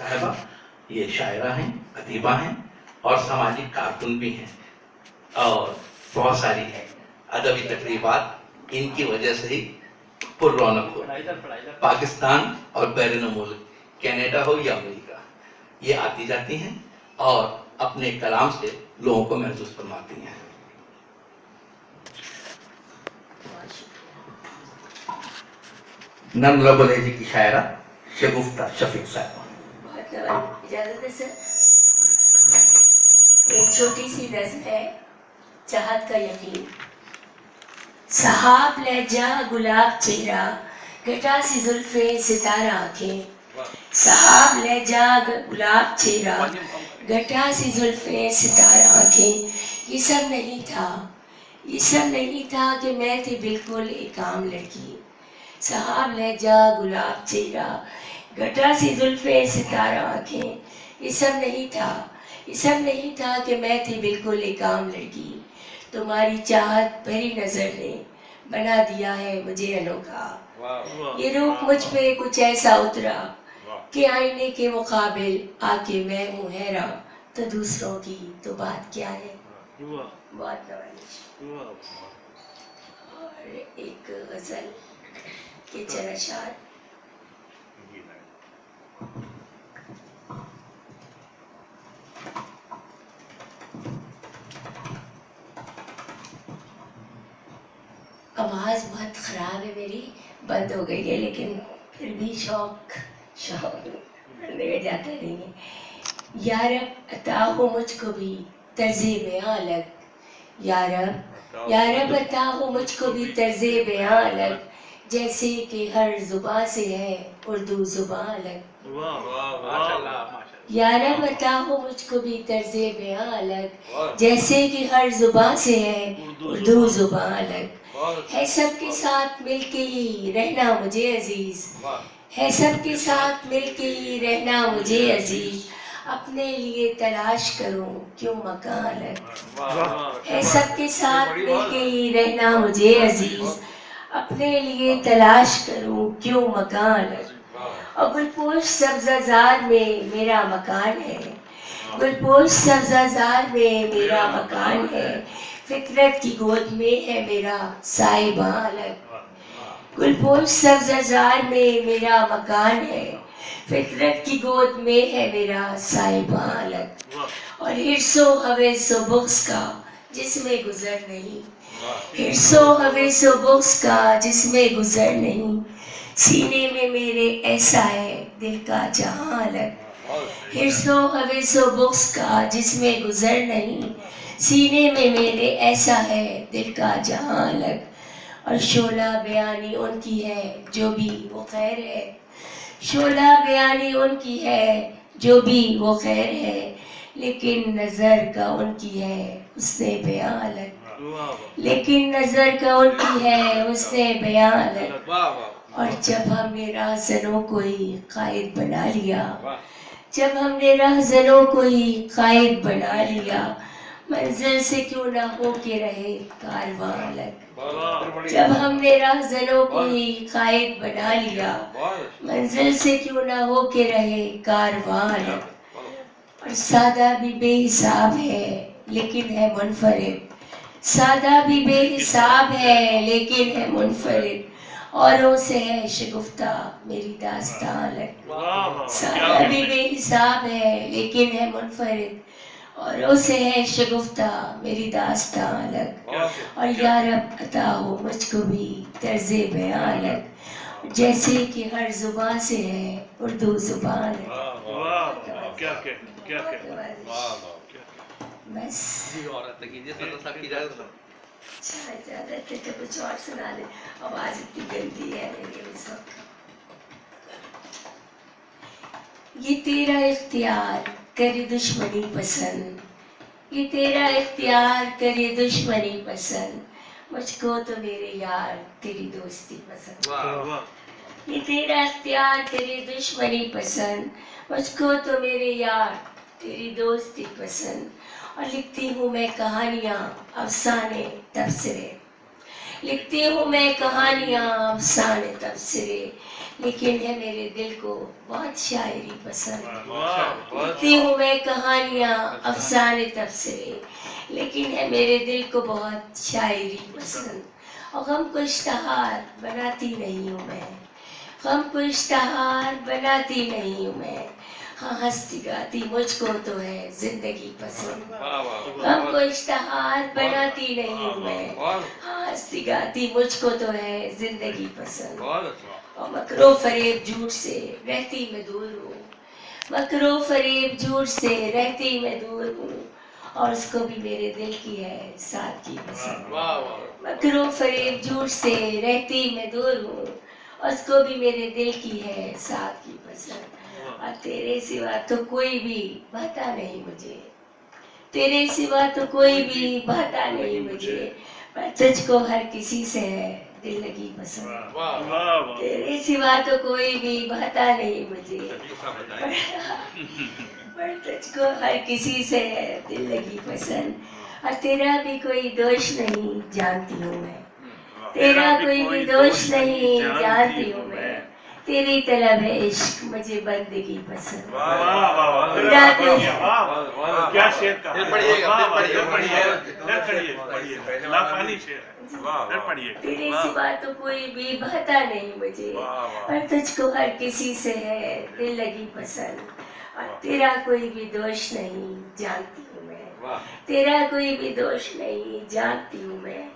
صاحبہ یہ شاعرہ ہیں، ادیبہ ہیں اور سماجی کارکن بھی ہیں، اور بہت ساری ادبی تقریبات ان کی وجہ سے ہی پر رونق ہو. پاکستان اور بیرون ملک، کینیڈا ہو یا امریکہ، یہ آتی جاتی ہیں اور اپنے کلام سے لوگوں کو محسوس فرماتی ہیں. نرم لب و لہجے کی شاعرہ شگفتہ شفیق صاحبہ. اجازت ہے سر؟ ایک چھوٹی سی نظم ہے، چاہت کا یقین. صحاب لہجہ گلاب چہرہ، گھٹا سی زلفیں ستارہ آنکھیں. صحاب لہجہ گلاب چہرہ، گھٹا سی زلفیں ستارہ آنکھیں. یہ سب نہیں تھا، یہ سب نہیں تھا کہ میں تھی بالکل ایک عام لڑکی. صحاب لہجہ گلاب چہرہ، گھٹا سی زلفیں ستارہ آنکھیں. یہ سب نہیں تھا، یہ سب نہیں تھا کہ میں تھی بالکل ایک عام لڑکی. تمہاری چاہت بھری نظر نے بنا دیا ہے مجھے انوکھا. یہ روپ مجھ پہ کچھ ایسا اترا کہ آئینے کے مقابل آ کے میں ہوں حیراں. تو دوسروں کی تو بات کیا ہے. بہت نوازش. اور ایک غزل کے چند اشعار. آواز بہت خراب ہے میری، بند ہو گئی ہے، لیکن پھر بھی شوق لے جاتا نہیں ہے. یارب عطا ہو مجھ کو بھی طرز بیاں الگ. یارب عطا ہو مجھ کو بھی طرز بیاں الگ، جیسے کہ ہر زباں سے ہے اردو زباں الگ. یارب عطا ہو مجھ کو بھی طرز بیاں الگ، جیسے کہ ہر زباں سے ہے اردو زباں الگ. ہے سب کے ساتھ مل کے ہی رہنا مجھے عزیز، ہے سب کے ساتھ مل کے ہی رہنا مجھے عزیز. اپنے لیے تلاش کروں کیوں مکان الگ. ہے سب کے ساتھ مل کے ہی رہنا مجھے عزیز، اپنے لیے تلاش کروں کیوں مکان الگ. اور گلپوش سبزہ زار میں میرا مکان ہے، گلپوش سبزہ زار میں میرا مکان ہے. فطرت کی گود میں ہے میرا سائباں الگ. گلپوش سبزہ زار میں میرا مکان ہے، فطرت کی گود میں ہے میرا سائباں الگ. اور حرص و ہوس و بغض کا جس میں گزر نہیں، حرص و ہوس و بغض کا جس میں گزر نہیں. سینے میں میرے ایسا ہے دل کا جہاں الگ. حرص و ہوس و بغض کا جس میں گزر نہیں، سینے میں میرے ایسا ہے دل کا جہاں الگ. اور شعلہ بیانی ان کی ہے جو بھی وہ خیر ہے، شعلہ بیانی ان کی ہے جو بھی وہ خیر ہے. لیکن نظر کا ان کی ہے حسن بیاں الگ، لیکن نظر کا ان کی ہے حسن بیاں الگ. اور جب ہم نے راہزنوں کو ہی قائد بنا لیا، جب ہم نے راہزنوں کو ہی قائد بنا لیا، منزل سے کیوں نہ ہو کے رہے کارواں الگ. جب ہم نے راہزنوں کو ہی قائد بنا لیا، منزل سے کیوں نہ ہو کے رہے کارواں الگ. اور سادہ بھی بے حساب ہے لیکن ہے منفرد، سادہ بھی بے حساب ہے لیکن ہے منفرد. اوروں سے ہے شگفتہ میری داستان الگ. سادہ بھی بے حساب ہے لیکن ہے منفرد، اوروں سے ہے شگفتہ میری داستان الگ. اور یارب عطا ہو مجھ کو بھی طرز بیاں الگ، جیسے کہ ہر زباں سے ہے اردو زبان الگ. بس اچھا اجازت ہے تو کچھ اور سنا دیں. آواز اتنی گندی ہے میری اس وقت. یہ تیرا اختیار کرے دشمنی پسند، یہ تیرا اختیار کرے دشمنی پسند، مجھ کو تو میرے یار تیری دوستی پسند. یہ تیرا اختیار کرے دشمنی پسند، مجھ کو تو میرے یار تیری دوستی پسند. اور لکھتی ہوں میں کہانیاں افسانے تبصرے، لکھتی ہوں میں کہانیاں افسانے تبصرے لیکن ہے میرے دل کو بہت شاعری پسند لکھتی ہوں میں کہانیاں افسانے تبصرے لیکن ہے میرے دل کو بہت شاعری پسند اور غم کو اشتہار بناتی نہیں ہوں میں غم کو اشتہار بناتی نہیں ہوں میں ہاں ہنستی گاتی مجھ کو تو ہے زندگی پسند غم کو اشتہار بناتی نہیں ہوں میں ہاں ہنستی گاتی مجھ کو تو ہے زندگی پسند اور مکر و فریب جھوٹ سے رہتی میں دور ہوں مکر و فریب جھوٹ سے رہتی میں دور ہوں اور اس کو بھی میرے دل کی ہے سادگی پسند مکر و فریب جھوٹ سے رہتی میں دور ہوں اور اس کو بھی میرے دل کی ہے سادگی پسند اور تیرے سوا تو کوئی بھی بھاتا نہیں مجھے تیرے سوا تو کوئی بھی بھاتا نہیں مجھے پر تجھ کو ہر کسی سے ہے دل لگی پسند تیرے سوا تو کوئی بھی بھاتا نہیں مجھے پر تجھ کو ہر کسی سے ہے دل لگی پسند اور تیرا بھی کوئی دوش نہیں جانتی ہوں میں تیرا کوئی بھی دوش نہیں جانتی ہوں میں تیری طلب ہے عشق مجھے بندگی پسند کیا شعر کا تیرے سوا تو کوئی بھی بھاتا نہیں مجھے اور تجھ کو ہر کسی سے ہے دل لگی پسند اور تیرا کوئی بھی دوش نہیں جانتی ہوں میں تیرا کوئی بھی دوش نہیں جانتی ہوں میں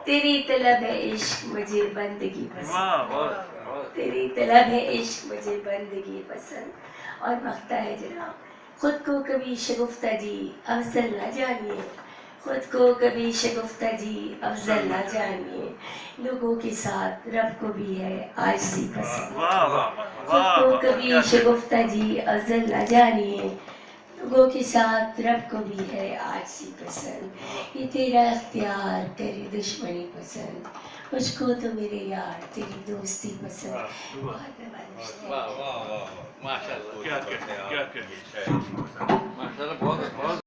تیری طلب ہے عشق مجھے بندگی پسند تیری طلب ہے عشق مجھے بندگی پسند اور بختہ ہے جناب خود کو کبھی شگفتہ جی افضل نہ جانیے خود کو کبھی شگفتہ جی افضل نہ جانیے لوگوں کے ساتھ رب کو بھی ہے عاجزی پسند خود کو کبھی شگفتہ جی افضل نہ جانیے لوگوں کے ساتھ رب کو بھی ہے عاجزی پسند یہ تیرا اختیار تیری دشمنی پسند مجھ کو تو میرے یار تیری دوستی پسند بہت ماشاء اللہ کیا